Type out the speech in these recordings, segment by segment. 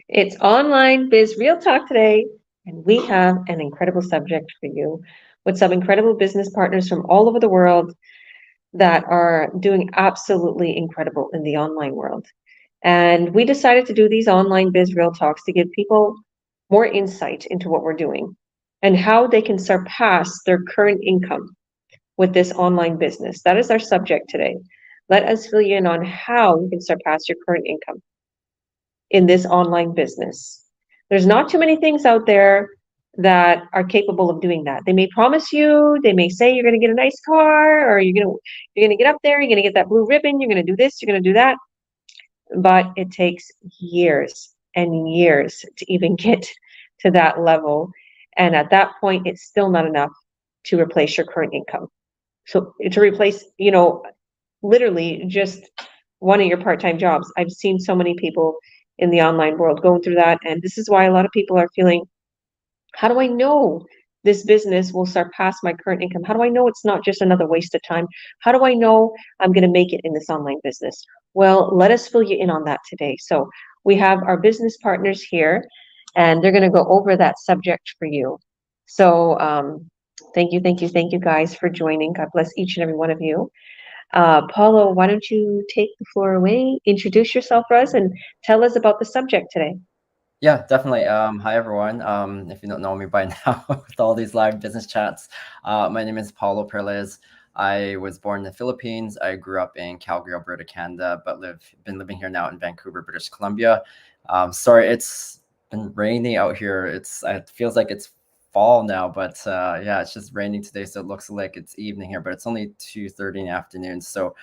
It's online biz real talk today, and we have an incredible subject for you with some incredible business partners from all over the world that are doing absolutely incredible in the online world. And we decided to do these online biz real talks to give people more insight into what we're doing and how they can surpass their current income with this online business. That is our subject today. Let us fill you in on how you can surpass your current income in this online business. There's not too many things out there that are capable of doing that. They may promise you, they may say you're going to get a nice car, or you're going to get up there, you're going to get that blue ribbon, you're going to do this, you're going to do that, but it takes years and years to even get to that level. And at that point, it's still not enough to replace your current income. So to replace, literally just one of your part-time jobs. I've seen so many people in the online world going through that. And this is why a lot of people are feeling, how do I know this business will surpass my current income? How do I know it's not just another waste of time? How do I know I'm going to make it in this online business? Well, let us fill you in on that today. So we have our business partners here, and they're going to go over that subject for you. So thank you guys for joining. God bless each and every one of you. Paulo, why don't you take the floor away, introduce yourself for us, and tell us about the subject today. Yeah, definitely. Hi, everyone. If you don't know me by now, with all these live business chats, my name is Paulo Perez. I was born in the Philippines. I grew up in Calgary, Alberta, Canada, but been living here now in Vancouver, British Columbia. Sorry, it's been rainy out here. It feels like it's fall now, but yeah, it's just raining today, so it looks like it's evening here, but it's only 2:30 in the afternoon. So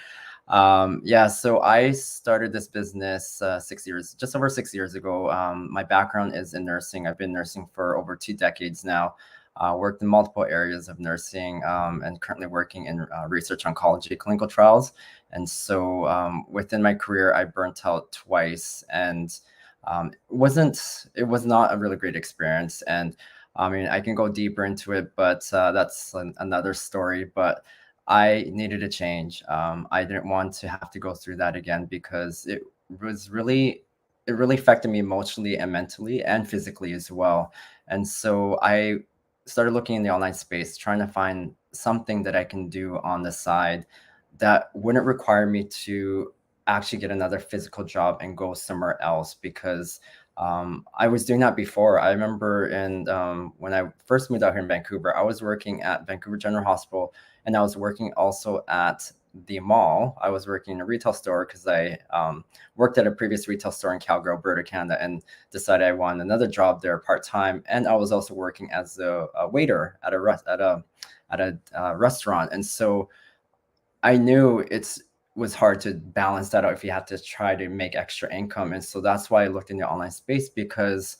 yeah, so I started this business 6 years, just over 6 years ago. My background is in nursing. I've been nursing for over 2 decades now. Worked in multiple areas of nursing, and currently working in research oncology clinical trials. And so within my career, I burnt out twice, and it was not a really great experience. And I mean, I can go deeper into it, but that's another story. But I needed a change. I didn't want to have to go through that again because was really, it really affected me emotionally and mentally and physically as well. And so I started looking in the online space, trying to find something that I can do on the side that wouldn't require me to actually get another physical job and go somewhere else because I was doing that before. I remember when I first moved out here in Vancouver, I was working at Vancouver General Hospital, and I was working also at the mall. I was working in a retail store because I worked at a previous retail store in Calgary, Alberta, Canada, and decided I wanted another job there part time. And I was also working as a waiter at a restaurant, and so I knew was hard to balance that out if you had to try to make extra income. And so that's why I looked in the online space because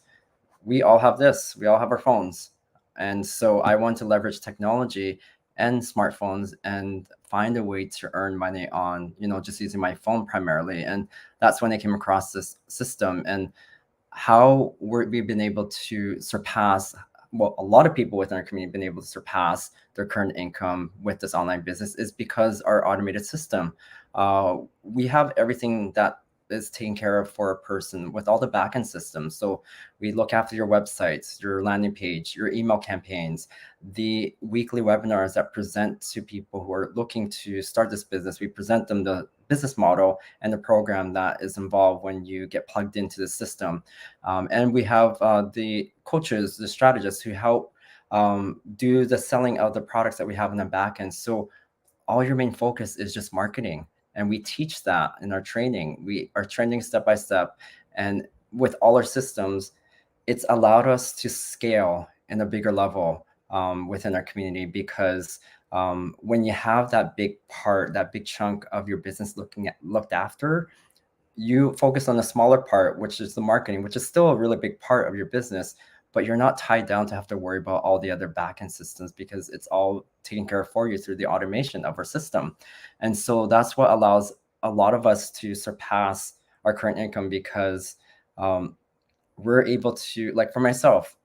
we all have this, we all have our phones. And so I want to leverage technology and smartphones and find a way to earn money on, just using my phone primarily. And that's when I came across this system and how we've been able to surpass, well, a lot of people within our community have been able to surpass their current income with this online business is because our automated system. We have everything that is taken care of for a person with all the backend systems. So we look after your websites, your landing page, your email campaigns, the weekly webinars that present to people who are looking to start this business. We present them the business model and the program that is involved when you get plugged into the system. And we have the coaches, the strategists who help do the selling of the products that we have in the back end. So all your main focus is just marketing. And we teach that in our training. We are training step by step. And with all our systems, it's allowed us to scale in a bigger level within our community because when you have that big part, that big chunk of your business looked after, you focus on the smaller part, which is the marketing, which is still a really big part of your business, but you're not tied down to have to worry about all the other backend systems because it's all taken care of for you through the automation of our system. And so that's what allows a lot of us to surpass our current income because we're able to, like for myself,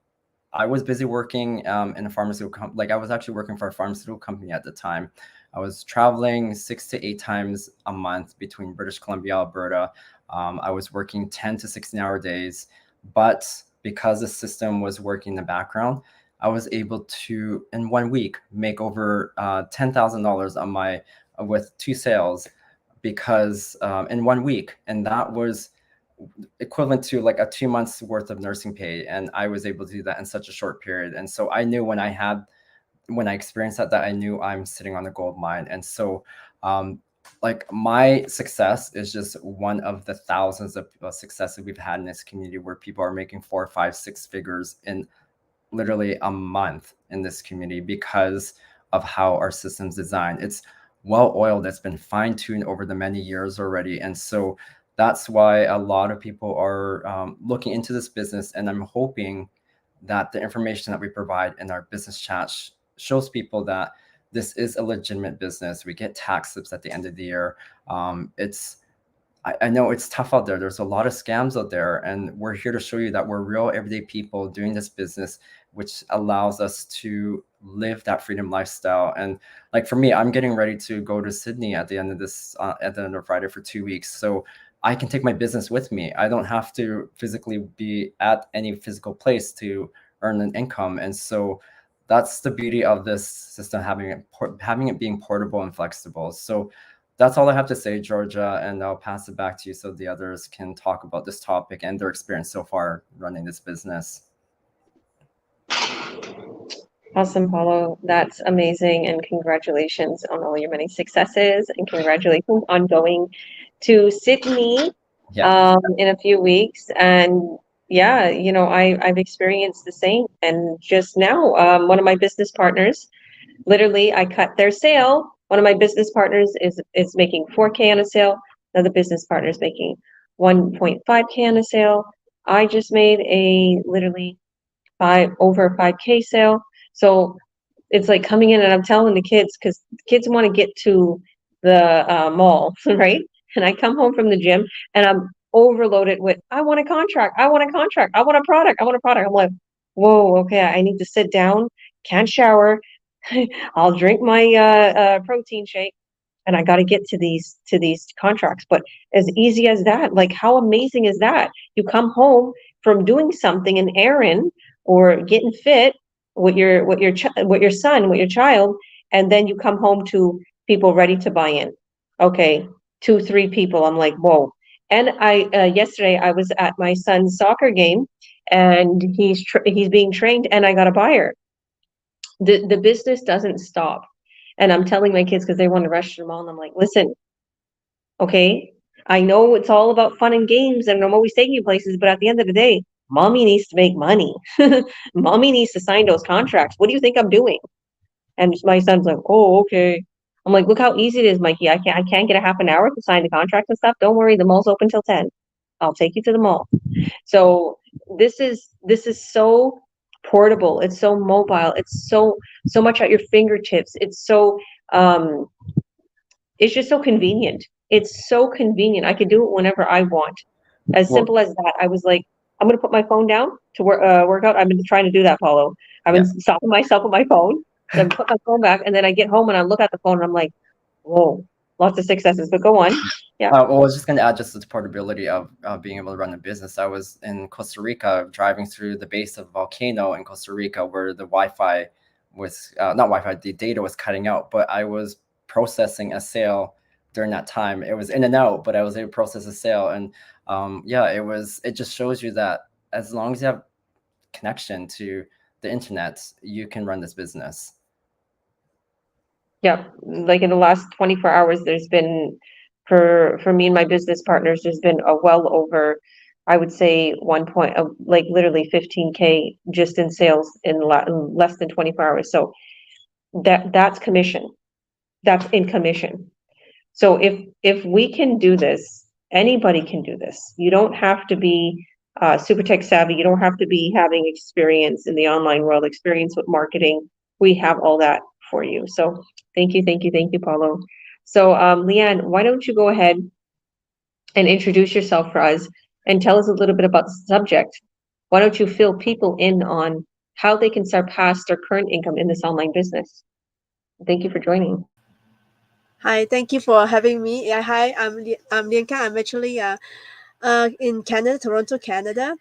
I was busy working in a pharmaceutical like I was actually working for a pharmaceutical company at the time. I was traveling 6 to 8 times a month between British Columbia, Alberta. I was working 10 to 16 hour days. But because the system was working in the background, I was able to in 1 week make over $10,000 on my with 2 sales because in 1 week, and that was equivalent to like a 2 months worth of nursing pay, and I was able to do that in such a short period. And so I knew when I experienced that I knew I'm sitting on a gold mine. And so like my success is just one of the thousands of successes we've had in this community where people are making 4, 5, 6 figures in literally a month in this community because of how our system's designed. It's well oiled, it's been fine tuned over the many years already. And so that's why a lot of people are looking into this business. And I'm hoping that the information that we provide in our business chat shows people that this is a legitimate business. We get tax slips at the end of the year. I know it's tough out there. There's a lot of scams out there, and we're here to show you that we're real everyday people doing this business, which allows us to live that freedom lifestyle. And like for me, I'm getting ready to go to Sydney at the end of Friday for 2 weeks. So I can take my business with me. I don't have to physically be at any physical place to earn an income. And so that's the beauty of this system, having it being portable and flexible. So that's all I have to say, Georgia, and I'll pass it back to you so the others can talk about this topic and their experience so far running this business. Awesome, Paulo. That's amazing. And congratulations on all your many successes. And congratulations on going to Sydney in a few weeks. And yeah, I've experienced the same. And just now, one of my business partners, literally, I cut their sale. One of my business partners is making 4K on a sale. Another business partner is making 1.5K on a sale. I just made a literally over 5K sale. So it's like coming in and I'm telling the kids, because kids want to get to the mall, right? And I come home from the gym and I'm overloaded with, I want a contract, I want a contract, I want a product, I want a product. I'm like, whoa, okay, I need to sit down, can't shower. I'll drink my protein shake and I got to get to these contracts. But as easy as that, like how amazing is that? You come home from doing something, an errand or getting fit with your son, with your child, and then you come home to people ready to buy in. Okay, 2, 3 people. I'm like, whoa. And I yesterday I was at my son's soccer game, and he's being trained, and I got a buyer. The business doesn't stop. And I'm telling my kids because they want to rush to the mall, and I'm like, listen, okay, I know it's all about fun and games, and I'm always taking you places, but at the end of the day, mommy needs to make money. Mommy needs to sign those contracts. What do you think I'm doing? And my son's like, oh, okay. I'm like, look how easy it is, Mikey. I can't get a half an hour to sign the contract and stuff. Don't worry, the mall's open till 10. I'll take you to the mall. So this is so portable. It's so mobile. It's so much at your fingertips. Um it's just so convenient. It's so convenient. I can do it whenever I want. As Well, simple as that. I was like, I'm gonna put my phone down to work out. I've been trying to do that, Paulo. I've yeah. been stopping myself with my phone. Then put my phone back, and then I get home and I look at the phone and I'm like, whoa, lots of successes. But go on. Yeah. Well, I was just going to add just the portability of being able to run a business. I was in Costa Rica driving through the base of a volcano in Costa Rica where the Wi-Fi was not Wi-Fi, the data was cutting out, but I was processing a sale during that time. It was in and out, but I was able to process a sale. And yeah, it just shows you that as long as you have connection to the internet, you can run this business. Yeah, like in the last 24 hours, there's been for me and my business partners, there's been a well over, I would say like literally 15K just in sales in less than 24 hours. So that's commission. That's in commission. So if we can do this, anybody can do this. You don't have to be super tech savvy. You don't have to be having experience in the online world, experience with marketing. We have all that for you. So thank you, Paulo. So Leanne, why don't you go ahead and introduce yourself for us and tell us a little bit about the subject? Why don't you fill people in on how they can surpass their current income in this online business? Thank you for joining. Hi, thank you for having me. Yeah, hi, I'm Lianka. I'm actually in Canada, Toronto, Canada.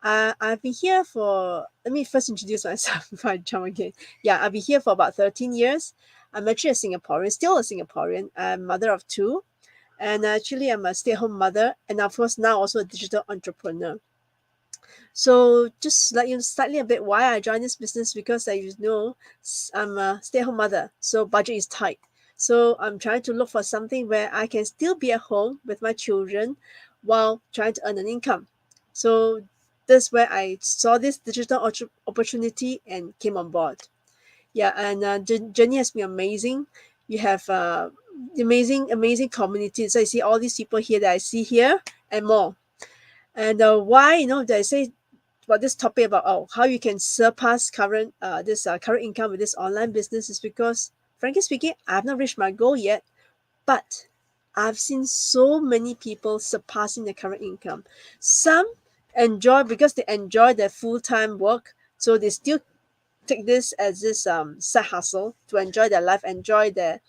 I've been here for, let me first introduce myself before I jump again. Yeah, I've been here for about 13 years. I'm actually a Singaporean, still a Singaporean. I'm mother of two. And actually, I'm a stay at home mother. And of course, now also a digital entrepreneur. So just like you slightly a bit why I joined this business, because as you know, I'm a stay-at-home mother, so budget is tight. So I'm trying to look for something where I can still be at home with my children while trying to earn an income. So that's where I saw this digital opportunity and came on board. Yeah, and journey has been amazing. You have amazing community. So I see all these people here that I see here and more. And why, that I say about this topic about how you can surpass current income with this online business is because, frankly speaking, I have not reached my goal yet, but I've seen so many people surpassing their current income. Some enjoy because they enjoy their full-time work, so they still take this as this side hustle to enjoy their life, enjoy their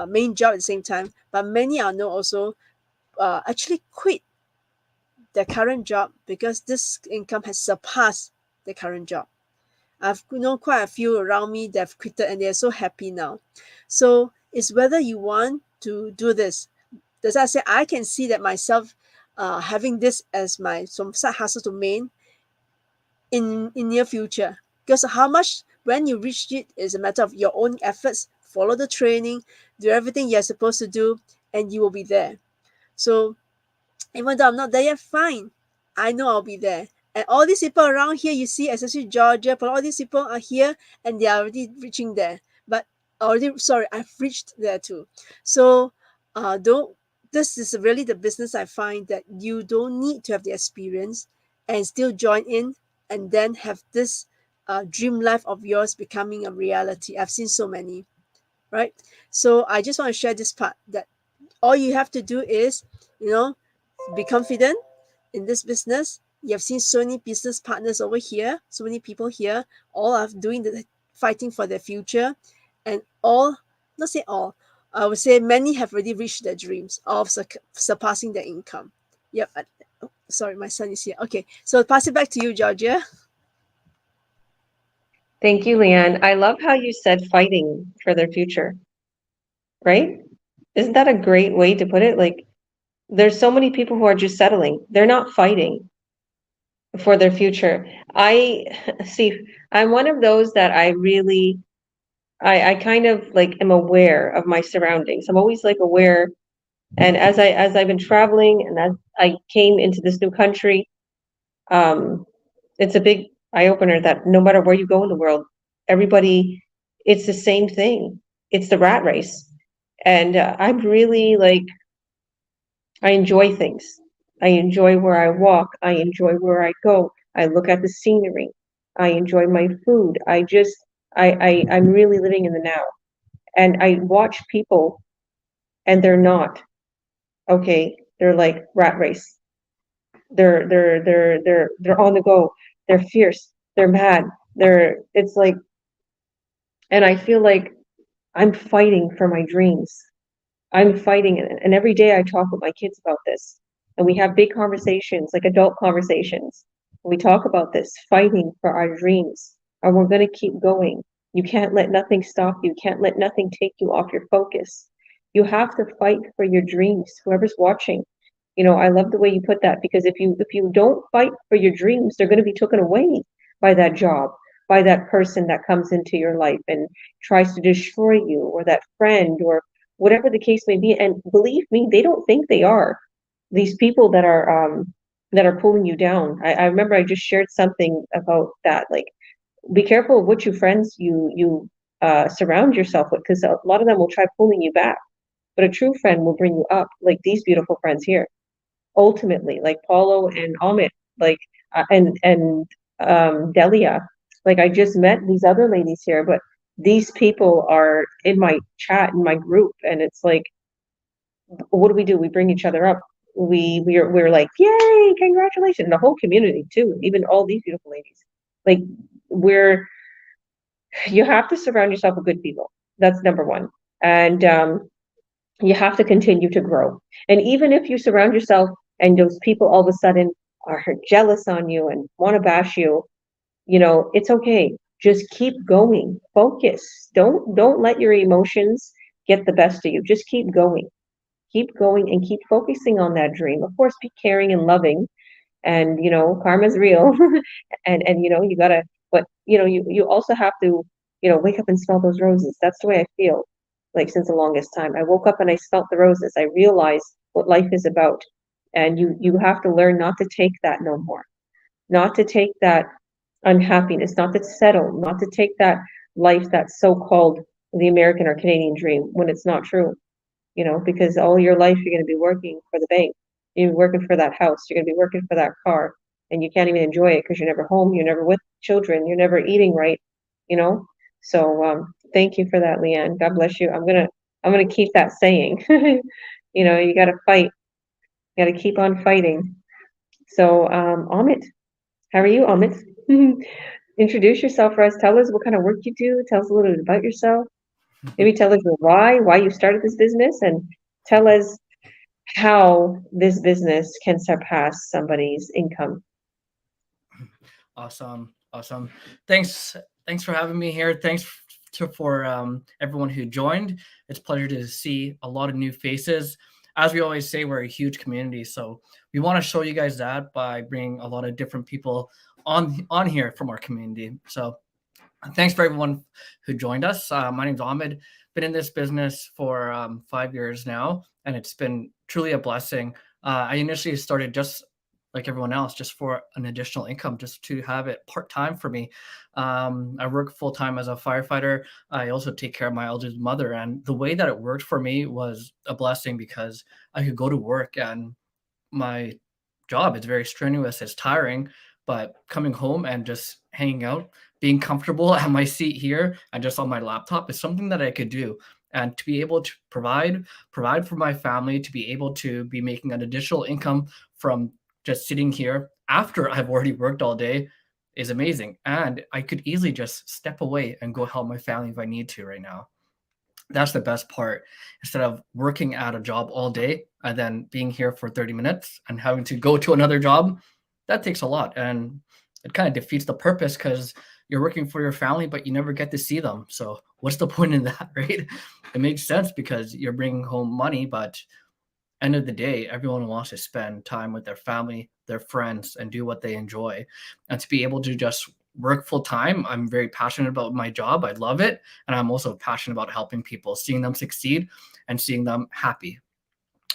main job at the same time. But many I know also actually quit their current job because this income has surpassed their current job. I've known quite a few around me that have quitted and they're so happy now. So it's whether you want to do this. As I say, I can see that myself having this as my some side hustle to main in near future. Because how much when you reach it is a matter of your own efforts, follow the training, do everything you're supposed to do, and you will be there. So even though I'm not there yet, fine. I know I'll be there. And all these people around here, you see, especially Georgia, but all these people are here and they are already reaching there. But already, sorry, I've reached there too. So, don't. This is really the business I find that you don't need to have the experience and still join in and then have this dream life of yours becoming a reality. I've seen so many, right? So I just want to share this part that all you have to do is, you know, be confident in this business. You have seen so many business partners over here, so many people here, all are doing the fighting for their future, and all, not say all, I would say many have already reached their dreams of surpassing their income. Yep. Sorry, my son is here. Okay, so pass it back to you, Georgia. Thank you, Leanne. I love how you said fighting for their future, right? Isn't that a great way to put it? Like, there's so many people who are just settling. They're not fighting for their future. I see, I'm one of those that I really, I kind of like am aware of my surroundings. I'm always like aware. And as I've been traveling and as I came into this new country, um, it's a big eye opener that no matter where you go in the world, everybody, it's the same thing. It's the rat race. And I'm really like, I enjoy things. I enjoy where I walk. I enjoy where I go. I look at the scenery. I enjoy my food. I'm really living in the now. And I watch people and they're not, okay, they're like rat race. They're on the go. They're fierce. They're mad. It's like, and I feel like I'm fighting for my dreams. I'm fighting it. And every day I talk with my kids about this. And we have big conversations, like adult conversations. We talk about this, fighting for our dreams. And we're going to keep going. You can't let nothing stop you. You can't let nothing take you off your focus. You have to fight for your dreams. Whoever's watching, I love the way you put that because if you don't fight for your dreams, they're going to be taken away by that job, by that person that comes into your life and tries to destroy you, or that friend, or whatever the case may be. And believe me, they don't think they are. These people that are pulling you down. I remember I just shared something about that. Like, be careful of which friends you surround yourself with, because a lot of them will try pulling you back. But a true friend will bring you up, like these beautiful friends here. Ultimately, like Paulo and Amit, like and Delia. Like, I just met these other ladies here, but these people are in my chat, in my group, and it's like, what do? We bring each other up. We're like, yay, congratulations. The whole community too, even all these beautiful ladies. Like, we're you have to surround yourself with good people. That's number one. And you have to continue to grow. And even if you surround yourself and those people all of a sudden are jealous on you and want to bash you, it's okay. Just keep going. Focus. Don't let your emotions get the best of you. Just keep going. Keep going and keep focusing on that dream. Of course, be caring and loving, and karma's real. And you gotta, but you also have to wake up and smell those roses. That's the way I feel, like, since the longest time. I woke up and I smelt the roses. I realized what life is about. And you have to learn not to take that no more, not to take that unhappiness, not to settle, not to take that life that's so-called the American or Canadian dream when it's not true. Because all your life you're going to be working for the bank, you're working for that house, you're going to be working for that car, and you can't even enjoy it because you're never home, you're never with children, you're never eating right, you know. So thank you for that, Leanne. God bless you. I'm gonna keep that saying. You got to fight, you got to keep on fighting. So Amit, how are you, Amit? Introduce yourself for us. Tell us what kind of work you do. Tell us a little bit about yourself. Maybe tell us why you started this business, and tell us how this business can surpass somebody's income. Awesome. Thanks for having me here. Thanks for everyone who joined. It's a pleasure to see a lot of new faces. As we always say, we're a huge community, so we want to show you guys that by bringing a lot of different people on here from our community. So thanks for everyone who joined us. My name's Ahmed. Been in this business for 5 years now, and it's been truly a blessing. I initially started just like everyone else, just for an additional income, just to have it part-time for me. I work full-time as a firefighter. I also take care of my elderly mother. And the way that it worked for me was a blessing because I could go to work and my job is very strenuous, it's tiring, but coming home and just hanging out, being comfortable at my seat here and just on my laptop is something that I could do. And to be able to provide for my family, to be able to be making an additional income from just sitting here after I've already worked all day is amazing. And I could easily just step away and go help my family if I need to right now. That's the best part. Instead of working at a job all day and then being here for 30 minutes and having to go to another job, that takes a lot. And it kind of defeats the purpose because you're working for your family, but you never get to see them. So what's the point in that, right? It makes sense because you're bringing home money, but end of the day, everyone wants to spend time with their family, their friends, and do what they enjoy. And to be able to just work full time, I'm very passionate about my job. I love it. And I'm also passionate about helping people, seeing them succeed and seeing them happy.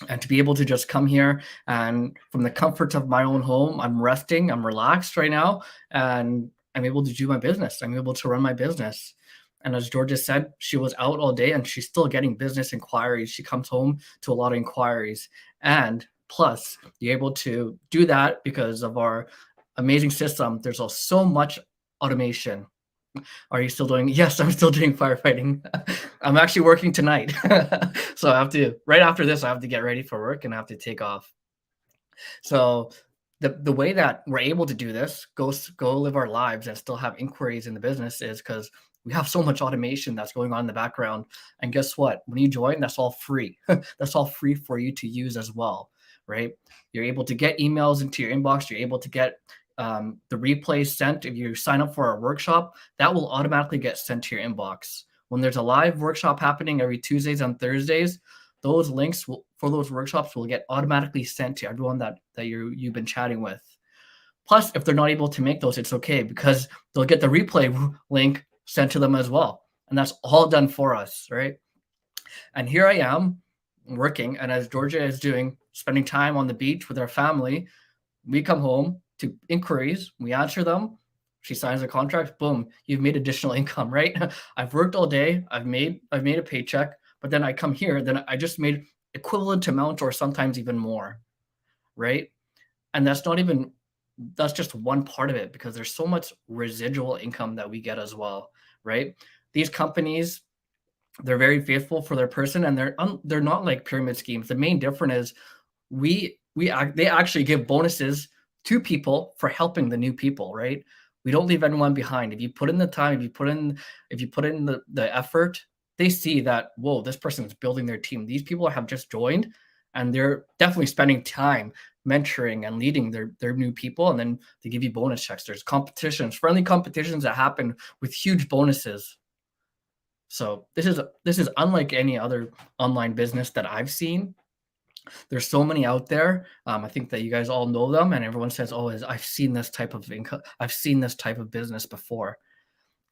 And to be able to just come here and from the comfort of my own home, I'm resting, I'm relaxed right now, and I'm able to do my business. I'm able to run my business. And as Georgia said, she was out all day and she's still getting business inquiries. She comes home to a lot of inquiries. And plus, you're able to do that because of our amazing system. There's so much automation. Are you still doing? Yes, I'm still doing firefighting. I'm actually working tonight. So I have to, right after this, I have to get ready for work and I have to take off. So the way that we're able to do this, go live our lives and still have inquiries in the business is because we have so much automation that's going on in the background. And guess what? When you join, that's all free. That's all free for you to use as well, right? You're able to get emails into your inbox. You're able to get the replays sent. If you sign up for our workshop, that will automatically get sent to your inbox. When there's a live workshop happening every Tuesdays and Thursdays, those links for those workshops will get automatically sent to everyone that you've been chatting with. Plus, if they're not able to make those, it's okay because they'll get the replay link sent to them as well. And that's all done for us, right? And here I am working, and as Georgia is doing, spending time on the beach with our family, we come home to inquiries, we answer them, she signs a contract, boom, you've made additional income, right? I've worked all day, I've made a paycheck, but then I come here, then I just made equivalent amount or sometimes even more, right? And that's just one part of it because there's so much residual income that we get as well, right? These companies, they're very faithful for their person and they're not like pyramid schemes. The main difference is they actually give bonuses to people for helping the new people, right? We don't leave anyone behind. If you put in the time, if you put in the effort, they see that, whoa, this person is building their team. These people have just joined and they're definitely spending time mentoring and leading their new people, and then they give you bonus checks. There's competitions, friendly competitions that happen with huge bonuses. So this is unlike any other online business that I've seen. There's so many out there. I think that you guys all know them, and everyone says, "Oh, I've seen this type of income. I've seen this type of business before."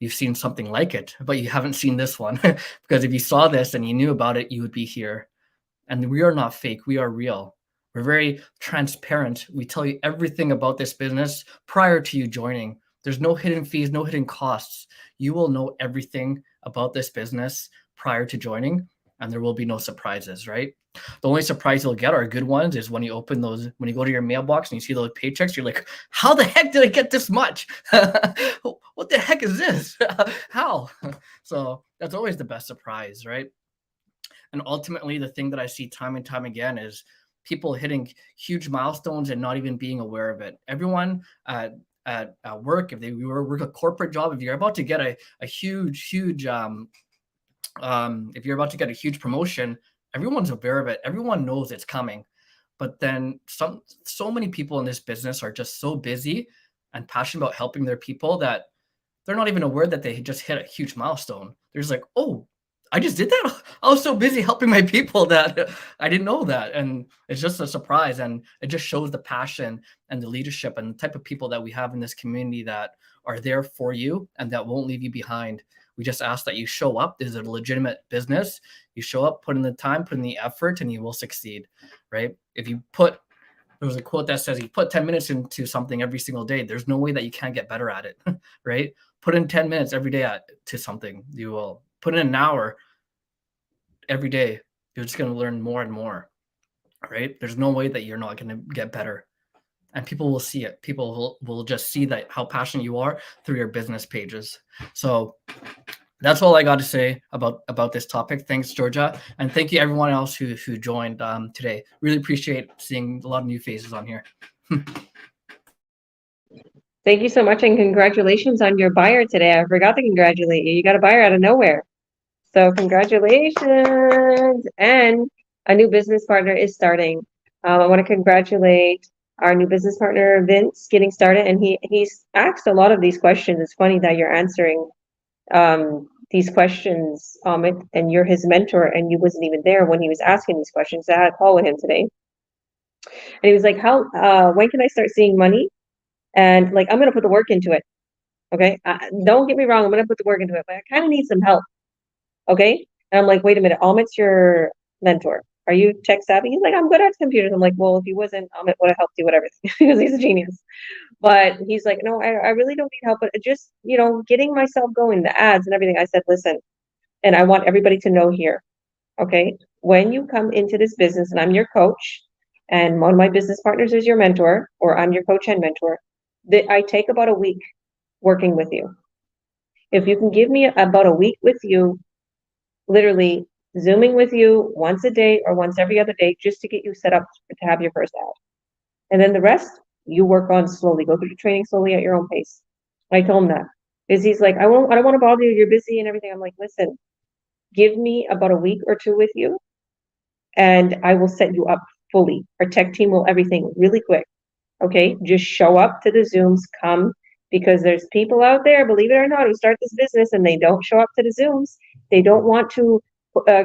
You've seen something like it, but you haven't seen this one. Because if you saw this and you knew about it, you would be here. And we are not fake. We are real. We're very transparent. We tell you everything about this business prior to you joining. There's no hidden fees, no hidden costs. You will know everything about this business prior to joining, and there will be no surprises, right? The only surprise you'll get are good ones is when you open those, when you go to your mailbox and you see those paychecks, you're like, how the heck did I get this much? What the heck is this? How? So that's always the best surprise, right? And ultimately, the thing that I see time and time again is people hitting huge milestones and not even being aware of it. Everyone at work, if they work a corporate job, if you're about to get a huge if you're about to get a huge promotion, everyone's aware of it. Everyone knows it's coming. But then so many people in this business are just so busy and passionate about helping their people that they're not even aware that they just hit a huge milestone. They're just like, oh, I just did that. I was so busy helping my people that I didn't know that. And it's just a surprise. And it just shows the passion and the leadership and the type of people that we have in this community that are there for you and that won't leave you behind. We just ask that you show up. This is a legitimate business. You show up, put in the time, put in the effort, and you will succeed, right? There's a quote that says, you put 10 minutes into something every single day, there's no way that you can't get better at it, right? Put in 10 minutes every day to something. You will put in an hour every day. You're just going to learn more and more, right? There's no way that you're not going to get better. And people will see it. People will just see that how passionate you are through your business pages. So that's all I got to say about this topic. Thanks, Georgia. And thank you everyone else who joined today. Really appreciate seeing a lot of new faces on here. Thank you so much, and congratulations on your buyer today. I forgot to congratulate you. You got a buyer out of nowhere. So congratulations. And a new business partner is starting. I want to congratulate our new business partner, Vince, getting started. And he's asked a lot of these questions. It's funny that you're answering these questions, Amit, and you're his mentor, and you wasn't even there when he was asking these questions. I had a call with him today. And he was like, when can I start seeing money? And like, I'm going to put the work into it. Okay. Don't get me wrong. I'm going to put the work into it, but I kind of need some help. Okay. And I'm like, wait a minute, Amit's your mentor. Are you tech savvy? He's like, I'm good at computers. I'm like, well, if he wasn't, Amit would have helped you with everything because he's a genius. But he's like, no, I really don't need help, but just, getting myself going, the ads and everything. I said, listen, and I want everybody to know here. Okay. When you come into this business and I'm your coach and one of my business partners is your mentor, or I'm your coach and mentor, that I take about a week working with you. If you can give me about a week with you, literally Zooming with you once a day or once every other day, just to get you set up to have your first ad. And then the rest, you work on slowly, go through the training slowly at your own pace. I told him that. Because he's like, I don't want to bother you, you're busy and everything. I'm like, listen, give me about a week or two with you and I will set you up fully. Our tech team will everything really quick. Okay, just show up to the Zooms, come, because there's people out there, believe it or not, who start this business and they don't show up to the Zooms. They don't want to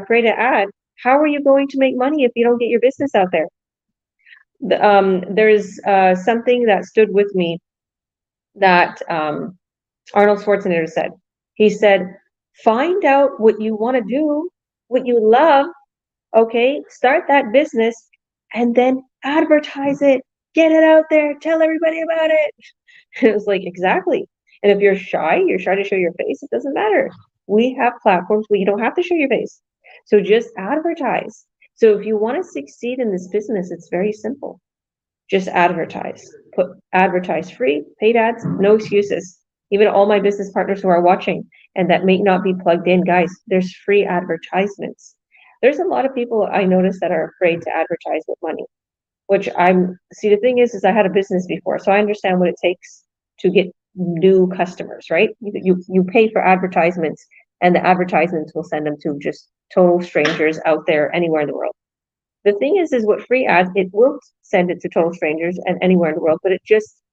create an ad. How are you going to make money if you don't get your business out there? There's something that stood with me that Arnold Schwarzenegger said. He said, find out what you want to do, what you love, okay, start that business, and then advertise it. Get it out there. Tell everybody about it. It was like, exactly. And if you're shy to show your face, it doesn't matter. We have platforms where you don't have to show your face. So just advertise. So if you want to succeed in this business, it's very simple. Just advertise. Advertise free, paid ads, no excuses. Even all my business partners who are watching and that may not be plugged in, guys, there's free advertisements. There's a lot of people I notice that are afraid to advertise with money. The thing is I had a business before, so I understand what it takes to get new customers, right? You pay for advertisements and the advertisements will send them to just total strangers out there anywhere in the world. The thing is with free ads, it will send it to total strangers and anywhere in the world, but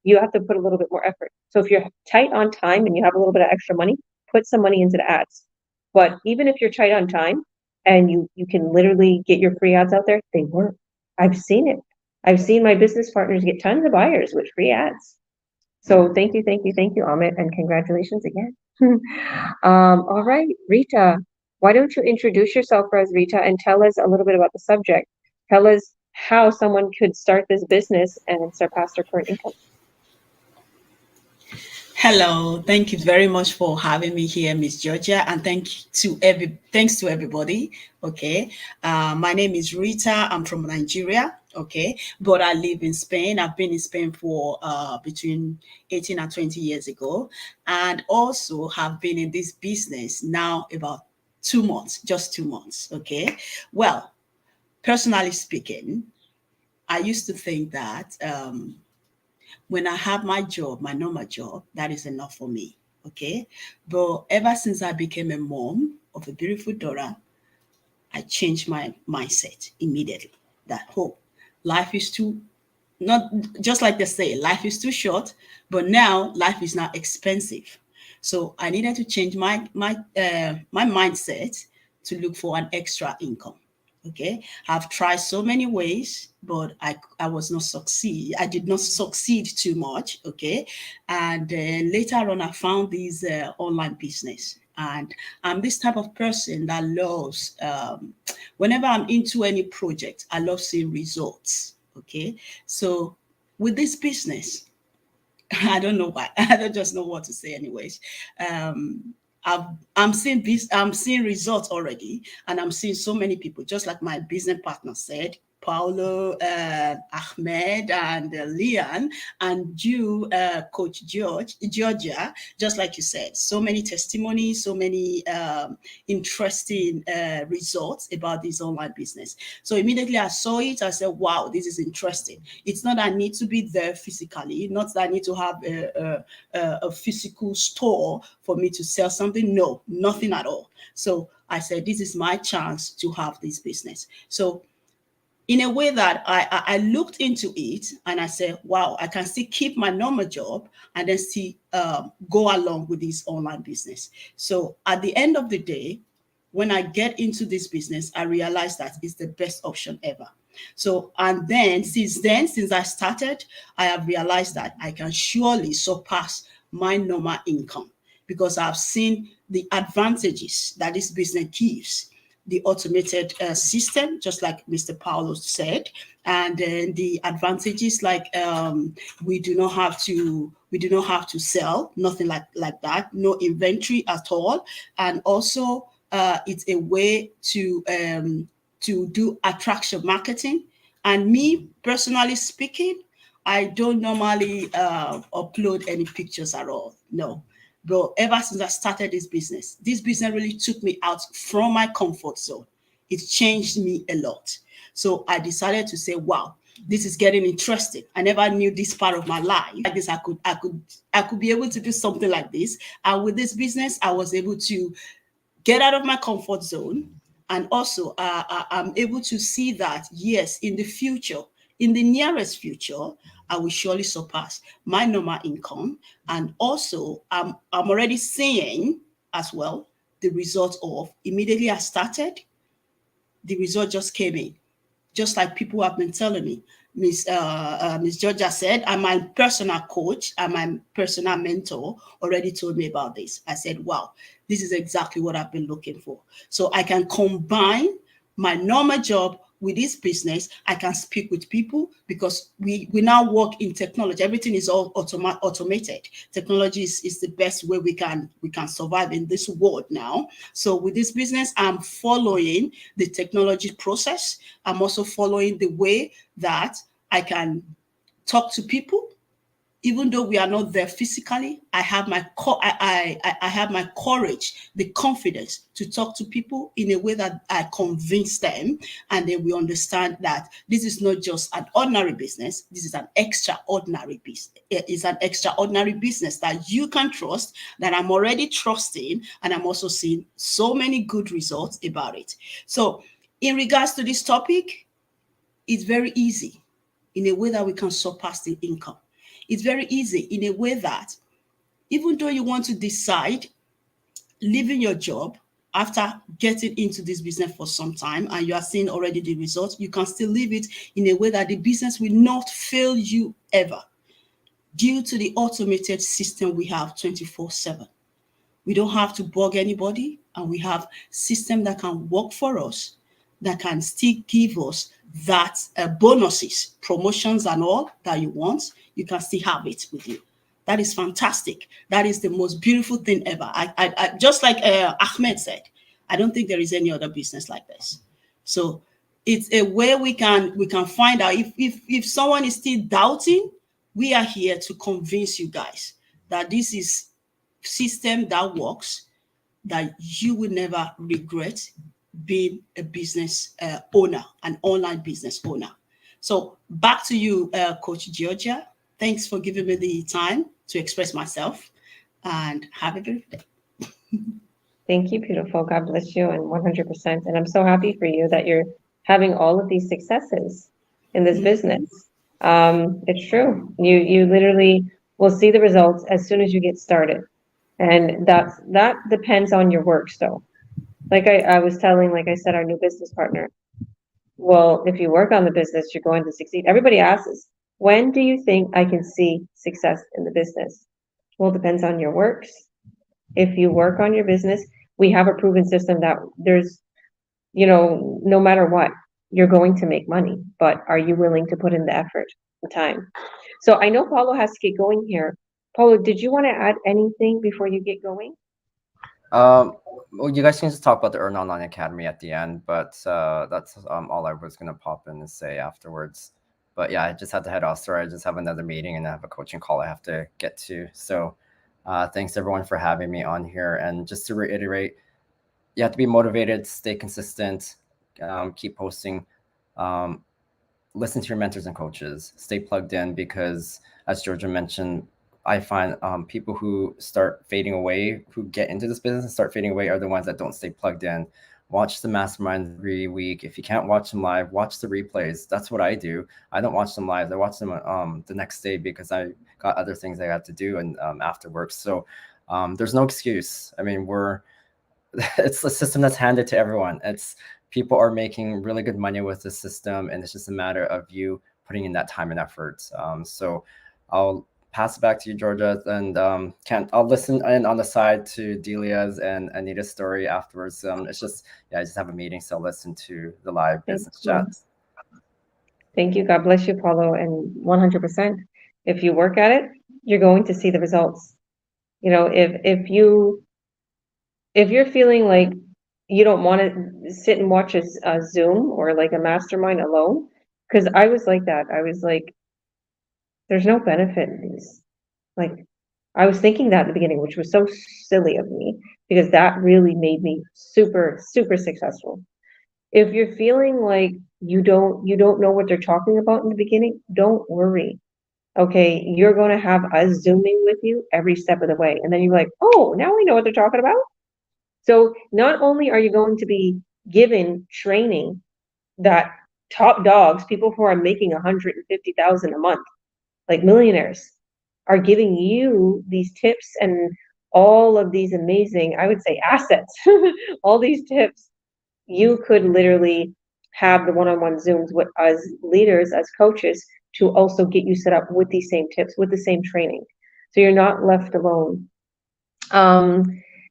you have to put a little bit more effort. So if you're tight on time and you have a little bit of extra money, put some money into the ads. But even if you're tight on time and you can literally get your free ads out there, they work. I've seen it. I've seen my business partners get tons of buyers with free ads. So thank you, Amit, and congratulations again. All right, Rita, why don't you introduce yourself as Rita and tell us a little bit about the subject. Tell us how someone could start this business and surpass their current income. Hello, thank you very much for having me here, Miss Georgia, and thanks to everybody. Okay, my name is Rita. I'm from Nigeria. Okay, but I live in Spain. I've been in Spain for between 18 and 20 years ago, and also have been in this business now about 2 months, just 2 months. Okay, well, personally speaking, I used to think that when I have my job, my normal job, that is enough for me. Okay. But ever since I became a mom of a beautiful daughter, I changed my mindset immediately that, oh, life is too, not just like they say, life is too short, but now life is not expensive. So I needed to change my mindset to look for an extra income. Okay, I've tried so many ways, but I was not succeed. I did not succeed too much. Okay, and later on, I found this online business, and I'm this type of person that loves. Whenever I'm into any project, I love seeing results. Okay, so with this business, I don't know why. I don't just know what to say, anyways. I'm seeing this. I'm seeing results already, and I'm seeing so many people. Just like my business partner said, Paulo, Ahmed, and Leon, and you, Coach Georgia. Just like you said, so many testimonies, so many interesting results about this online business. So immediately I saw it. I said, "Wow, this is interesting." It's not that I need to be there physically, not that I need to have a physical store for me to sell something. No, nothing at all. So I said, this is my chance to have this business. So in a way that I looked into it and I said, wow, I can still keep my normal job and then still go along with this online business. So at the end of the day, when I get into this business, I realized that it's the best option ever. So, and then, since I started, I have realized that I can surely surpass my normal income because I've seen the advantages that this business gives. The automated system, just like Mr. Paulo said, and then the advantages like we do not have to sell, nothing like that, no inventory at all, and also it's a way to do attraction marketing. And me personally speaking, I don't normally upload any pictures at all. No. But ever since I started this business really took me out from my comfort zone. It changed me a lot. So I decided to say, wow, this is getting interesting. I never knew this part of my life. Like this, I could be able to do something like this. And with this business, I was able to get out of my comfort zone. And also, I'm able to see that, yes, in the future, in the nearest future, I will surely surpass my normal income. And also, I'm already seeing as well the result of immediately I started, the result just came in. Just like people have been telling me, Miss Georgia said, and my personal coach and my personal mentor already told me about this. I said, wow, this is exactly what I've been looking for. So I can combine my normal job with this business. I can speak with people because we now work in technology. Everything is all automated. Technology is the best way we can survive in this world now. So with this business, I'm following the technology process. I'm also following the way that I can talk to people. Even though we are not there physically, I have my I have my courage, the confidence to talk to people in a way that I convince them, and then we understand that this is not just an ordinary business. This is an extraordinary business. It's an extraordinary business that you can trust, that I'm already trusting, and I'm also seeing so many good results about it. So, in regards to this topic, it's very easy. in a way that we can surpass the income. It's very easy in a way that even though you want to decide leaving your job after getting into this business for some time and you are seeing already the results, you can still leave it in a way that the business will not fail you ever due to the automated system we have 24/7. We don't have to bug anybody, and we have system that can work for us, that can still give us that bonuses, promotions and all that you want. You can still have it with you. That is fantastic. That is the most beautiful thing ever. I just like Ahmed said, I don't think there is any other business like this. So it's a way we can find out if someone is still doubting, we are here to convince you guys that this is system that works, that you will never regret being a business owner, an online business owner. So back to you, Coach Georgia. Thanks for giving me the time to express myself, and have a beautiful day. Thank you, beautiful. God bless you, and 100%. And I'm so happy for you that you're having all of these successes in this business. It's true. You literally will see the results as soon as you get started. And that depends on your work still. Like I was telling, like I said, our new business partner, well, if you work on the business, you're going to succeed. Everybody asks, when do you think I can see success in the business? Well, it depends on your works. If you work on your business, we have a proven system that there's, no matter what, you're going to make money, but are you willing to put in the effort and time? So I know Paulo has to get going here. Paulo, did you want to add anything before you get going? Well, you guys can just talk about the Earn Online Academy at the end, but that's all I was gonna pop in and say afterwards. But yeah, I just had to head off. Sorry, I just have another meeting and I have a coaching call I have to get to. So thanks everyone for having me on here. And just to reiterate, you have to be motivated, stay consistent, keep posting, listen to your mentors and coaches, stay plugged in, because as Georgia mentioned, I find people who start fading away, who get into this business and start fading away, are the ones that don't stay plugged in. Watch the masterminds every week. If you can't watch them live, watch the replays. That's what I do. I don't watch them live. I watch them the next day because I got other things I have to do and after work. So there's no excuse. I mean, it's a system that's handed to everyone. People are making really good money with the system, and it's just a matter of you putting in that time and effort. So I'll pass it back to you, Georgia, and I'll listen in on the side to Delia's and Anita's story afterwards. It's just, I just have a meeting, so I'll listen to the live business chats. Thank you. God bless you, Paulo. And 100%, if you work at it, you're going to see the results. If you're feeling like you don't want to sit and watch a Zoom or like a mastermind alone, because I was like that. I was like, there's no benefit in these. Like, I was thinking that at the beginning, which was so silly of me, because that really made me super, super successful. If you're feeling like you don't know what they're talking about in the beginning, don't worry. Okay, you're going to have us zooming with you every step of the way. And then you're like, oh, now we know what they're talking about. So not only are you going to be given training that top dogs, people who are making 150,000 a month, like millionaires, are giving you these tips and all of these amazing, I would say, assets, all these tips. You could literally have the one-on-one Zooms with us leaders, as coaches, to also get you set up with these same tips, with the same training. So you're not left alone.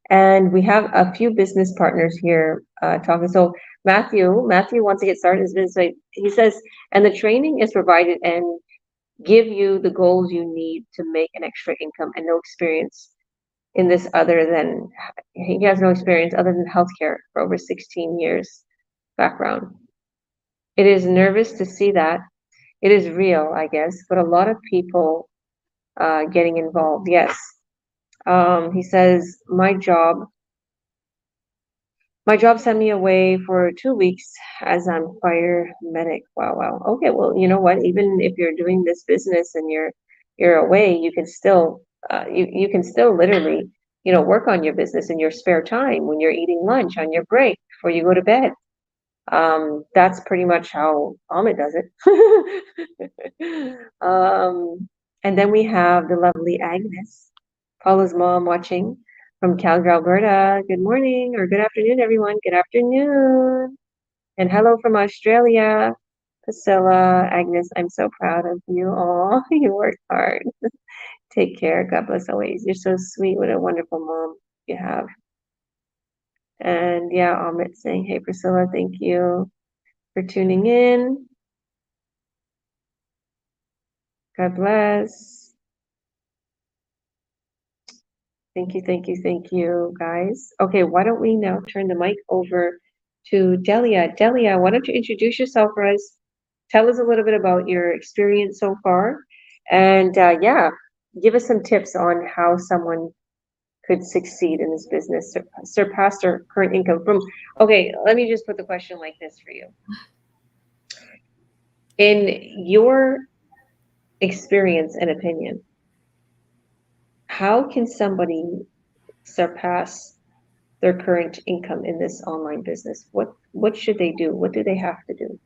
And we have a few business partners here talking. So Matthew wants to get started. He says, and the training is provided and give you the goals you need to make an extra income, and no experience in this he has no experience other than healthcare for over 16 years background. It is nervous to see that. It is real, I guess, but a lot of people getting involved. Yes. He says, my job sent me away for 2 weeks as I'm fire medic. Wow. Okay, well, you know what? Even if you're doing this business and you're away, you can still you can still literally, work on your business in your spare time when you're eating lunch, on your break, before you go to bed. That's pretty much how Amit does it. And then we have the lovely Agnes, Paula's mom, watching from Calgary, Alberta. Good morning or good afternoon, everyone. Good afternoon. And hello from Australia, Priscilla, Agnes. I'm so proud of you all. You worked hard. Take care. God bless always. You're so sweet. What a wonderful mom you have. And yeah, Amit saying, hey, Priscilla, thank you for tuning in. God bless. Thank you, thank you, thank you, guys. Okay, why don't we now turn the mic over to Delia. Delia, why don't you introduce yourself for us? Tell us a little bit about your experience so far. And yeah, give us some tips on how someone could succeed in this business, surpass their current income from, okay, let me just put the question like this for you. In your experience and opinion, how can somebody surpass their current income in this online business? What should they do? What do they have to do?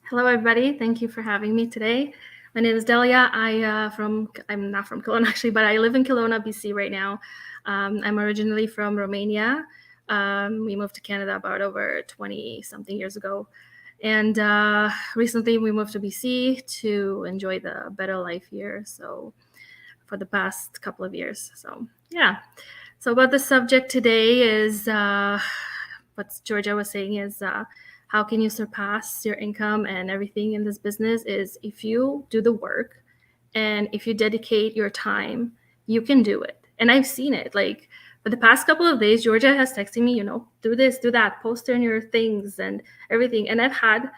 Hello, everybody. Thank you for having me today. My name is Delia. I'm not from Kelowna actually, but I live in Kelowna, BC right now. I'm originally from Romania. We moved to Canada about over 20 something years ago. And recently we moved to BC to enjoy the better life here. So for the past couple of years. So yeah. So about the subject today is what Georgia was saying is how can you surpass your income and everything in this business is if you do the work and if you dedicate your time, you can do it. And I've seen it. Like for the past couple of days, Georgia has texted me, do this, do that, post on your things and everything. And I've had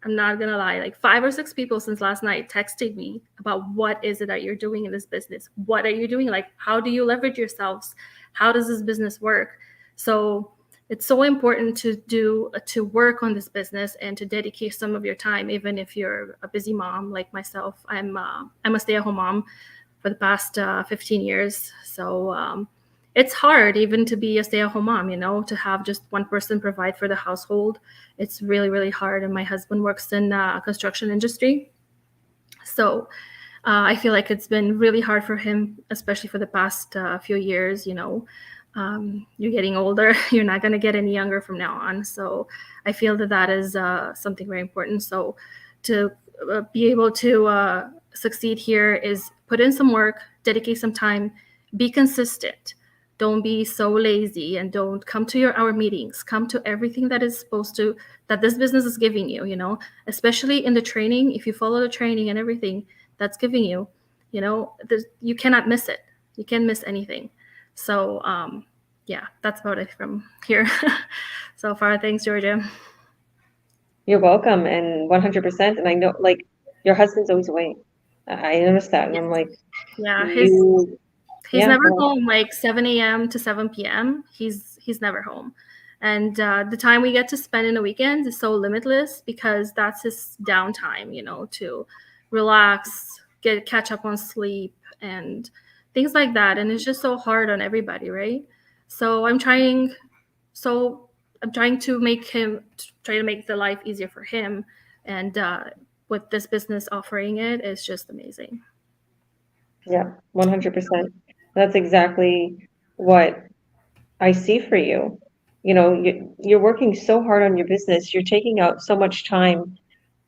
I'm not gonna lie, like 5 or 6 people since last night texted me about what is it that you're doing in this business? What are you doing? Like, how do you leverage yourselves? How does this business work? So it's so important to work on this business and to dedicate some of your time, even if you're a busy mom like myself. I'm a stay-at-home mom for the past 15 years. So it's hard even to be a stay-at-home mom, to have just one person provide for the household. It's really, really hard. And my husband works in construction industry. So I feel like it's been really hard for him, especially for the past few years. You're getting older. You're not going to get any younger from now on. So I feel that is something very important. So to be able to succeed here is put in some work, dedicate some time, be consistent. Don't be so lazy and don't come to our meetings. Come to everything that this business is giving you, especially in the training. If you follow the training and everything that's giving you, you cannot miss it. You can't miss anything. So yeah, that's about it from here so far. Thanks, Georgia. You're welcome, and 100%. And I know, like, your husband's always away. I noticed that, and I'm like, yeah, he's yeah, never well, home like 7 a.m. to 7 p.m. He's never home. And the time we get to spend in the weekends is so limitless because that's his downtime, to relax, catch up on sleep and things like that. And it's just so hard on everybody, right? So I'm trying to make the life easier for him. And with this business offering it's just amazing. yeah, 100%. That's exactly what I see for you. You're working so hard on your business. You're taking out so much time,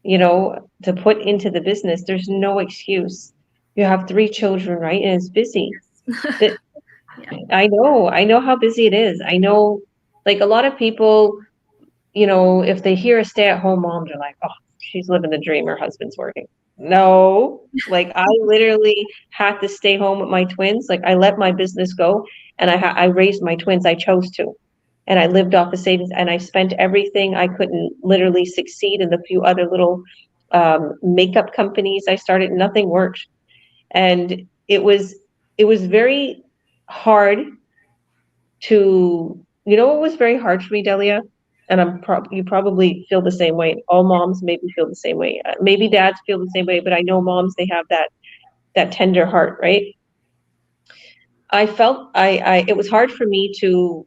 to put into the business. There's no excuse. You have 3 children, right? And it's busy. That Yeah. I know how busy it is. I know, like, a lot of people, if they hear a stay-at-home mom, they're like, oh, she's living the dream. Her husband's working. No, like, I literally had to stay home with my twins. Like, I let my business go and I raised my twins. I chose to. And I lived off the savings and I spent everything. I couldn't literally succeed in the few other little makeup companies I started. Nothing worked. And it was very hard to, it was very hard for me, Delia. And you probably feel the same way. All moms maybe feel the same way. Maybe dads feel the same way, but I know moms, they have that tender heart, right? I felt it was hard for me to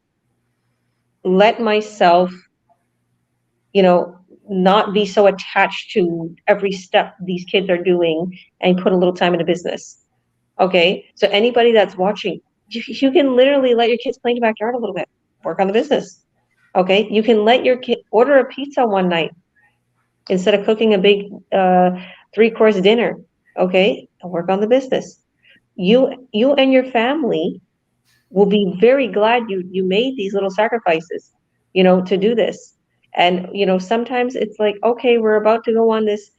let myself, not be so attached to every step these kids are doing and put a little time into business. Okay. So anybody that's watching, you can literally let your kids play in the backyard a little bit, work on the business. Okay. You can let your kid order a pizza one night instead of cooking a big 3-course dinner. Okay. And work on the business. You and your family will be very glad you made these little sacrifices, to do this. And sometimes it's like, okay, we're about to go on this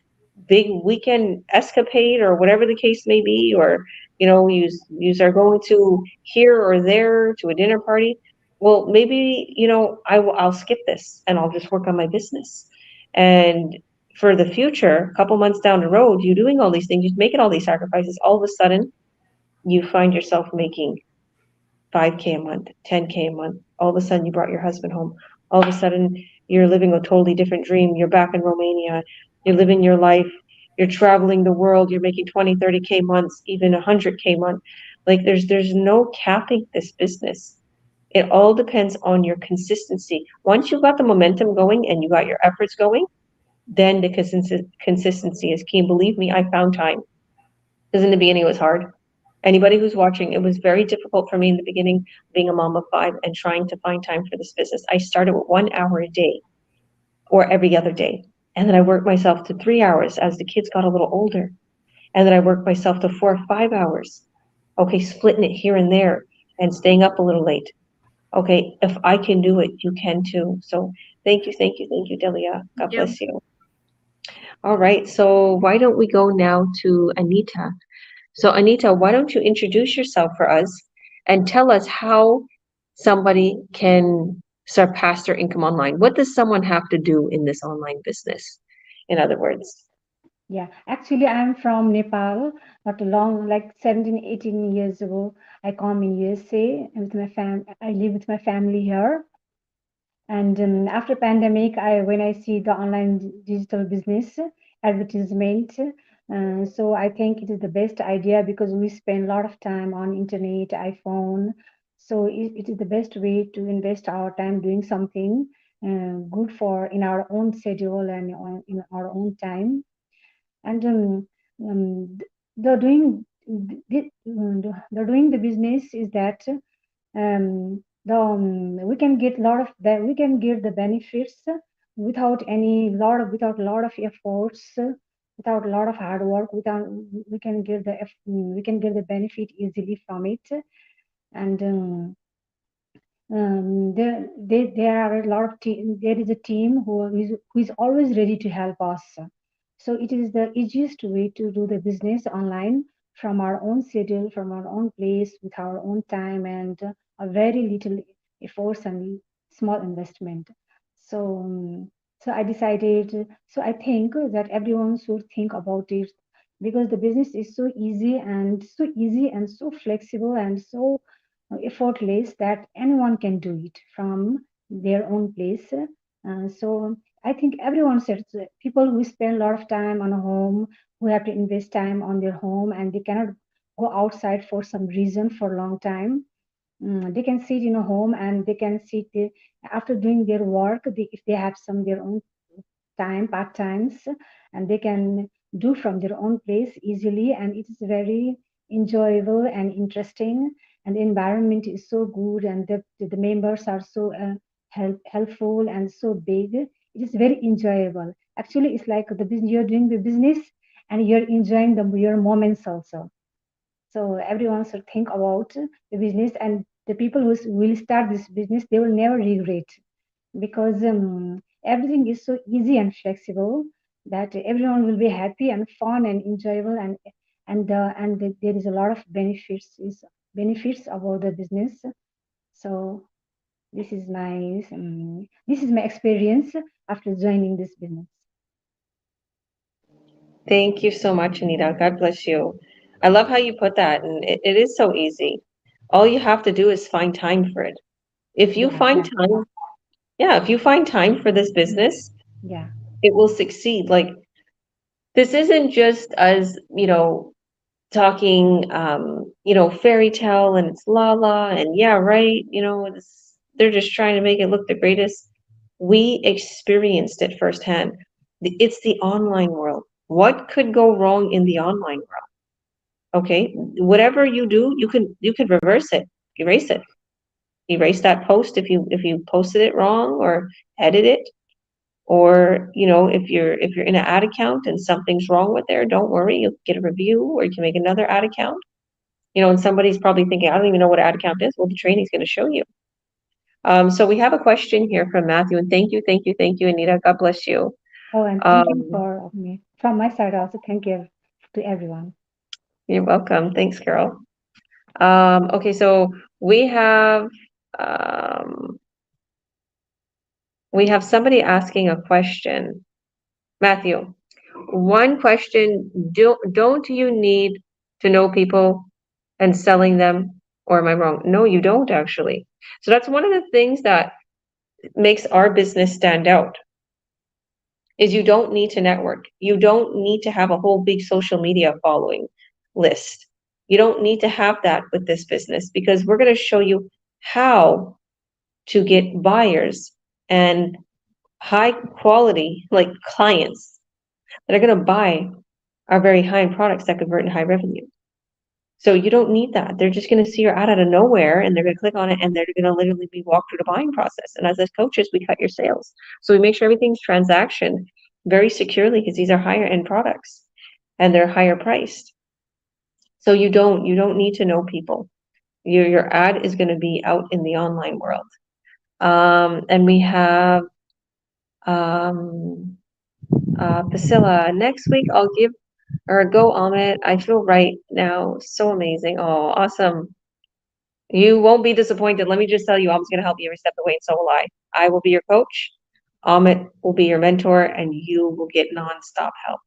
big weekend escapade or whatever the case may be, or use are going to here or there to a dinner party. Well, maybe I'll skip this and I'll just work on my business. And for the future, a couple months down the road, you doing all these things, you making all these sacrifices, all of a sudden you find yourself making 5K a month, 10K a month. All of a sudden, you brought your husband home. All of a sudden, you're living a totally different dream. You're back in Romania. You're living your life. You're traveling the world. You're making 20, 30K months, even 100K month. Like there's no capping this business. It all depends on your consistency. Once you got the momentum going and you got your efforts going, then the consistency is key. And believe me, I found time. Because in the beginning, it was hard. Anybody who's watching, it was very difficult for me in the beginning, being a mom of 5 and trying to find time for this business. I started with 1 hour a day or every other day. And then I worked myself to 3 hours as the kids got a little older. And then I worked myself to 4 or 5 hours. Okay, splitting it here and there and staying up a little late. Okay, if I can do it, you can too. So thank you, Delia. God bless you. All right, so why don't we go now to Anita? So Anita, why don't you introduce yourself for us and tell us how somebody can surpass their income online? What does someone have to do in this online business? In other words. Yeah, actually, I'm from Nepal. Not long, like 17, 18 years ago, I come in USA with my I live with my family here. And after pandemic, when I see the online digital business advertisement, so I think it is the best idea because we spend a lot of time on internet, iPhone. So it is the best way to invest our time doing something good for in our own schedule and in our own time. And the doing the business is that we can get we can get the benefits without without a lot of efforts, without a lot of hard work. Without we can get the benefit easily from it. And there are a lot of there is a team who is always ready to help us. So it is the easiest way to do the business online from our own schedule, from our own place, with our own time and a very little efforts and small investment. So, so I decided. So I think that everyone should think about it because the business is so easy and so flexible and so effortless that anyone can do it from their own place. So I think everyone says people who spend a lot of time on a home, who have to invest time on their home, and they cannot go outside for some reason for a long time. They can sit in a home and they can sit after doing their work. If they have some their own time, part times, and they can do from their own place easily, and it is very enjoyable and interesting. And the environment is so good, and the members are so helpful and so big. It is very enjoyable. Actually, it's like you're doing the business and you're enjoying your moments also. So everyone should think about the business, and the people who will start this business, they will never regret because everything is so easy and flexible that everyone will be happy and fun and enjoyable, and there is a lot of benefits about the business. So this is my experience after joining this business. Thank you so much, Anita. God bless you. I love how you put that, and it is so easy. All you have to do is find time for it. If you find time, if you find time for this business, it will succeed. Like this isn't just us, talking, fairy tale and it's la la and yeah, right, it's They're just trying to make it look the greatest. We experienced it firsthand. It's the online world. What could go wrong in the online world? Okay, whatever you do, you could reverse it, erase it. Erase that post if you posted it wrong, or edit it. Or, if you're in an ad account and something's wrong with there, don't worry, you'll get a review, or you can make another ad account. And somebody's probably thinking, I don't even know what ad account is. Well, the training's going to show you. So we have a question here from Matthew, and thank you, Anita. God bless you. Oh, and thank you for me. From my side also, thank you to everyone. You're welcome. Thanks, Carol. Okay, so we have somebody asking a question. Matthew, one question, don't you need to know people and selling them, or am I wrong? No, you don't actually. So that's one of the things that makes our business stand out, is you don't need to network. You don't need to have a whole big social media following list. You don't need to have that with this business, because we're going to show you how to get buyers and high quality, like, clients that are going to buy our very high-end products that convert in high revenue. So you don't need that. They're just going to see your ad out of nowhere, and they're going to click on it, and they're going to literally be walked through the buying process. And as coaches, we cut your sales. So we make sure everything's transaction very securely, because these are higher end products and they're higher priced. So you don't need to know people. Your ad is going to be out in the online world. And we have Priscilla. Next week I'll give or go Amit. I feel right now. So amazing. Oh, awesome. You won't be disappointed. Let me just tell you, Amit's going to help you every step of the way, and so will I. I will be your coach. Amit will be your mentor, and you will get nonstop help.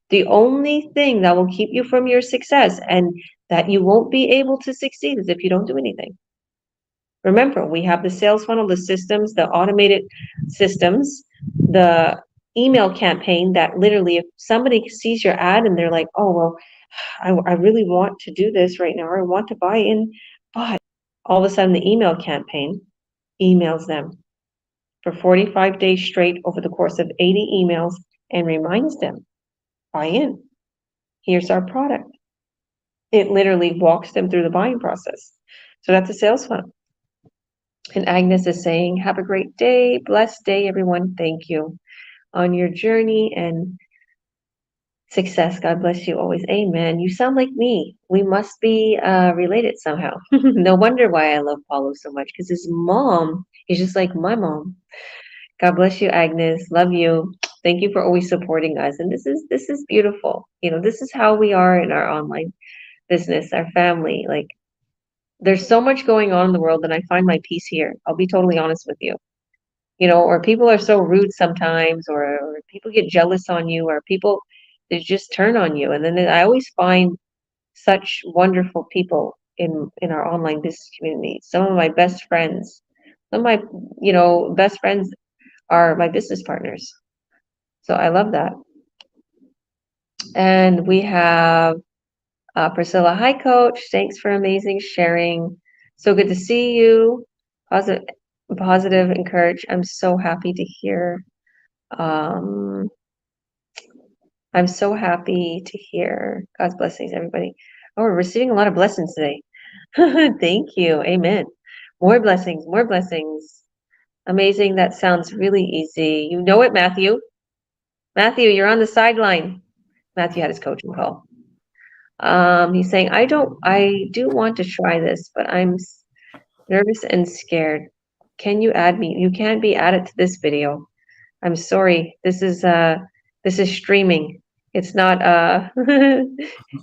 The only thing that will keep you from your success and that you won't be able to succeed is if you don't do anything. Remember, we have the sales funnel, the systems, the automated systems, the email campaign that literally, if somebody sees your ad and they're like, oh, well, I really want to do this right now, or I want to buy in, but all of a sudden the email campaign emails them for 45 days straight over the course of 80 emails and reminds them, buy in. Here's our product. It literally walks them through the buying process. So that's a sales funnel. And Agnes is saying, have a great day, blessed day, everyone. Thank you on your journey and success. God bless you always. Amen. You sound like me. We must be related somehow. No wonder why I love Paulo so much, because his mom is just like my mom. God bless you, Agnes. Love you. Thank you for always supporting us. And this is beautiful. This is how we are in our online business, our family. Like, there's so much going on in the world, and I find my peace here. I'll be totally honest with you. Or people are so rude sometimes, or people get jealous on you, or people, they just turn on you. And then I always find such wonderful people in our online business community. Some of my best friends, best friends are my business partners. So I love that. And we have Priscilla. Hi, Coach. Thanks for amazing sharing. So good to see you. Positive, encourage. I'm so happy to hear. I'm so happy to hear. God's blessings, everybody. Oh, we're receiving a lot of blessings today. Thank you. Amen. More blessings, more blessings. Amazing. That sounds really easy. You know it, Matthew. Matthew, you're on the sideline. Matthew had his coaching call. He's saying, I do want to try this, but I'm nervous and scared. Can you add me? You can't be added to this video. I'm sorry. This is streaming. It's not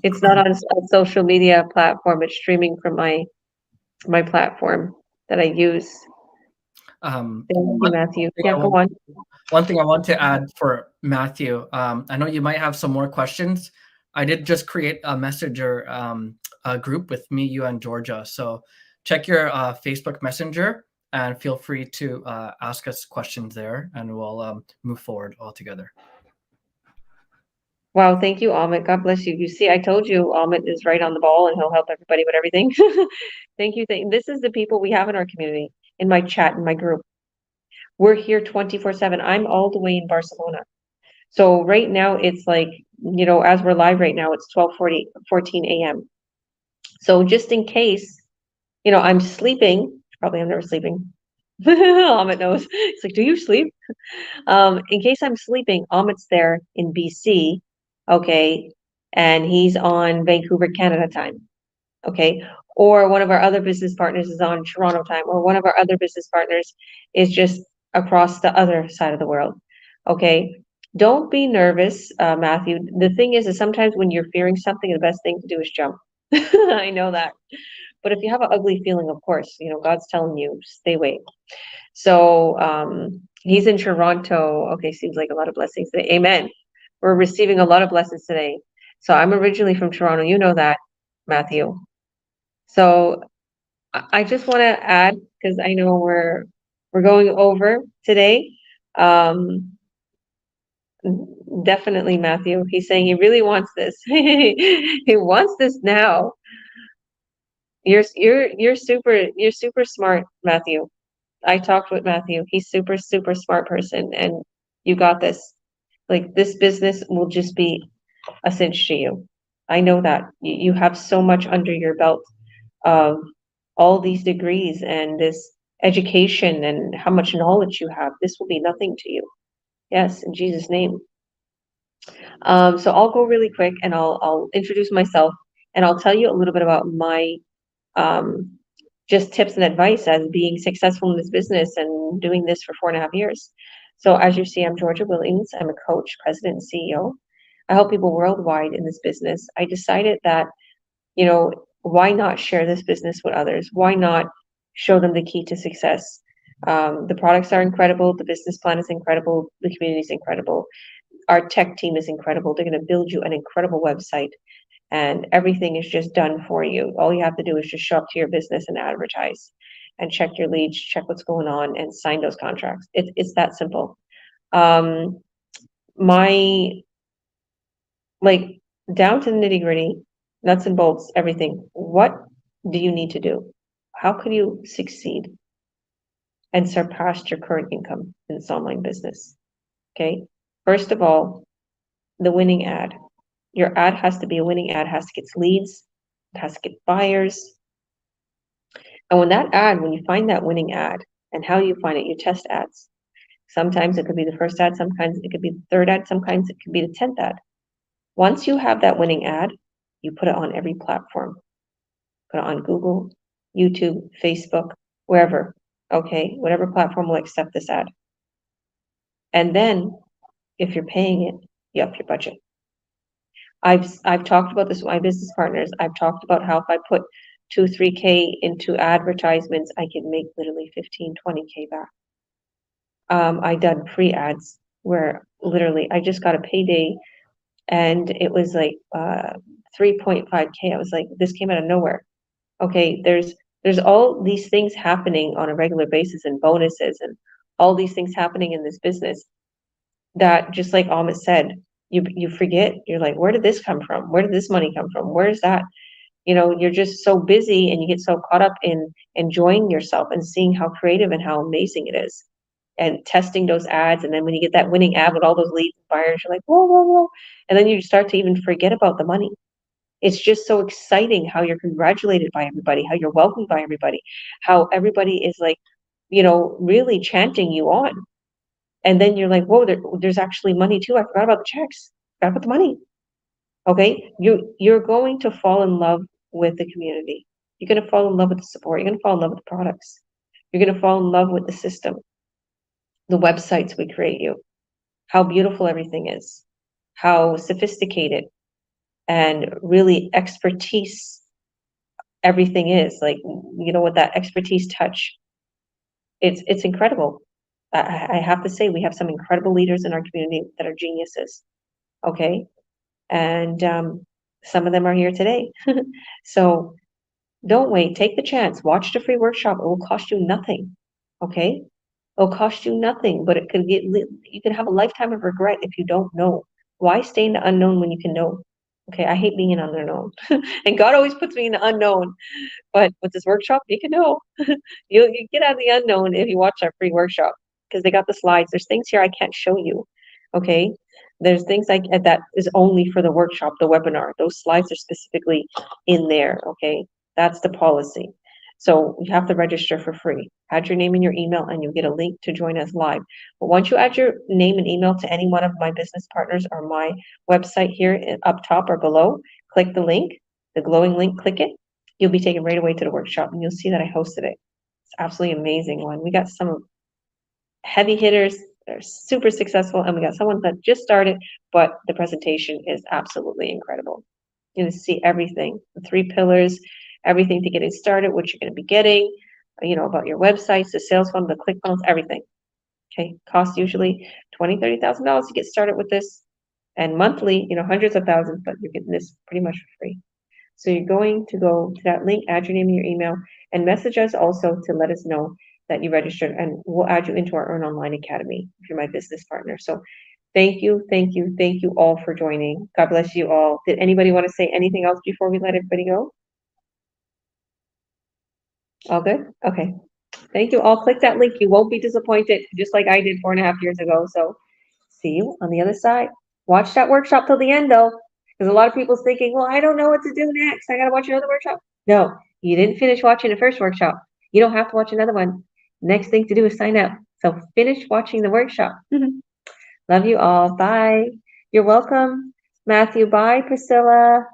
it's not on a social media platform. It's streaming from my platform that I use. Thank you, Matthew. Yeah, go on. One thing I want to add for Matthew, I know you might have some more questions. I did just create a messenger group with me, you, and Georgia. So check your Facebook Messenger and feel free to ask us questions there, and we'll move forward all together. Wow, thank you, Amit. God bless you. You see, I told you Amit is right on the ball, and he'll help everybody with everything. Thank you. This is the people we have in our community. in my chat, in my group. We're here 24/7. I'm all the way in Barcelona. So right now it's like, as we're live right now, it's 14 a.m. So just in case, I'm sleeping, probably I'm never sleeping. Amit knows. It's like, do you sleep? In case I'm sleeping, Amit's there in BC, okay, and he's on Vancouver, Canada time, okay, or one of our other business partners is on Toronto time, or one of our other business partners is just across the other side of the world, okay. Don't be nervous, Matthew. The thing is sometimes when you're fearing something, the best thing to do is jump. I know that. But if you have an ugly feeling, of course, God's telling you, stay away. So he's in Toronto. Okay, seems like a lot of blessings today. Amen. We're receiving a lot of blessings today. So I'm originally from Toronto. You know that, Matthew. So I just want to add, because I know we're going over today. Definitely, Matthew. He's saying he really wants this. He wants this now. You're super smart, Matthew. I talked with Matthew. He's super smart person, and you got this. Like, this business will just be a cinch to you. I know that you have so much under your belt of all these degrees and this education and how much knowledge you have. This will be nothing to you. Yes, in Jesus' name. So I'll go really quick and I'll introduce myself and I'll tell you a little bit about my just tips and advice as being successful in this business and doing this for 4.5 years. So as you see, I'm Georgia Williams. I'm a coach, president, and CEO. I help people worldwide in this business. I decided that, why not share this business with others? Why not show them the key to success? The products are incredible. The business plan is incredible. The community is incredible. Our tech team is incredible. They're going to build you an incredible website and everything is just done for you. All you have to do is just show up to your business and advertise and check your leads, check what's going on and sign those contracts. It's that simple. My, like, down to the nitty gritty, nuts and bolts, everything. What do you need to do? How can you succeed and surpass your current income in this online business? Okay. First of all, the winning ad. Your ad has to be a winning ad, has to get leads, it has to get buyers. And when you find that winning ad, and how you find it, you test ads. Sometimes it could be the first ad, sometimes it could be the third ad, sometimes it could be the 10th ad. Once you have that winning ad, you put it on every platform. Put it on Google, YouTube, Facebook, wherever, okay? Whatever platform will accept this ad. And then, if you're paying it, you up your budget. I've talked about this with my business partners. I've talked about how if I put 2-3K into advertisements, I can make literally 15-20K back. I done free ads where literally I just got a payday and it was like 3.5K. I was like, this came out of nowhere. Okay, there's all these things happening on a regular basis and bonuses and all these things happening in this business that, just like Amit said, you forget. You're like, where did this come from? Where did this money come from? Where's that? You're just so busy and you get so caught up in enjoying yourself and seeing how creative and how amazing it is and testing those ads. And then when you get that winning ad with all those leads and buyers, you're like, whoa, whoa, whoa. And then you start to even forget about the money. It's just so exciting how you're congratulated by everybody, how you're welcomed by everybody, how everybody is like, really chanting you on. And then you're like, whoa, there's actually money too. I forgot about the checks. Forgot about the money. Okay, you're going to fall in love with the community. You're going to fall in love with the support. You're going to fall in love with the products. You're going to fall in love with the system, the websites we create you, how beautiful everything is, how sophisticated and really expertise everything is. Like, with that expertise touch, it's incredible. I have to say, we have some incredible leaders in our community that are geniuses. Okay. And some of them are here today. So don't wait. Take the chance. Watch the free workshop. It will cost you nothing. Okay. It'll cost you nothing, but you can have a lifetime of regret if you don't know. Why stay in the unknown when you can know? Okay, I hate being in unknown. And God always puts me in the unknown. But with this workshop, you can know. You get out of the unknown if you watch our free workshop because they got the slides. There's things here I can't show you. Okay. There's things that is only for the workshop, the webinar. Those slides are specifically in there. Okay. That's the policy. So you have to register for free. Add your name and your email, and you'll get a link to join us live. But once you add your name and email to any one of my business partners or my website here up top or below, click the link, the glowing link, click it. You'll be taken right away to the workshop, and you'll see that I hosted it. It's absolutely amazing one. We got some heavy hitters that are super successful, and we got someone that just started, but the presentation is absolutely incredible. You're going to see everything, the 3 pillars, everything to get it started, what you're going to be getting, about your websites, the sales funnel, the click funnels, everything. Okay, costs usually $20,000, $30,000 to get started with this, and monthly, hundreds of thousands, but you're getting this pretty much for free. So you're going to go to that link, add your name and your email, and message us also to let us know that you registered, and we'll add you into our Earn Online Academy if you're my business partner. So thank you all for joining. God bless you all. Did anybody want to say anything else before we let everybody go? All good? Okay. Thank you all. Click that link. You won't be disappointed, just like I did 4.5 years ago. So see you on the other side. Watch that workshop till the end, though. Because a lot of people's thinking, well, I don't know what to do next. I got to watch another workshop. No, you didn't finish watching the first workshop. You don't have to watch another one. Next thing to do is sign up. So finish watching the workshop. Love you all. Bye. You're welcome, Matthew. Bye, Priscilla.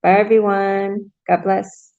Bye, everyone. God bless.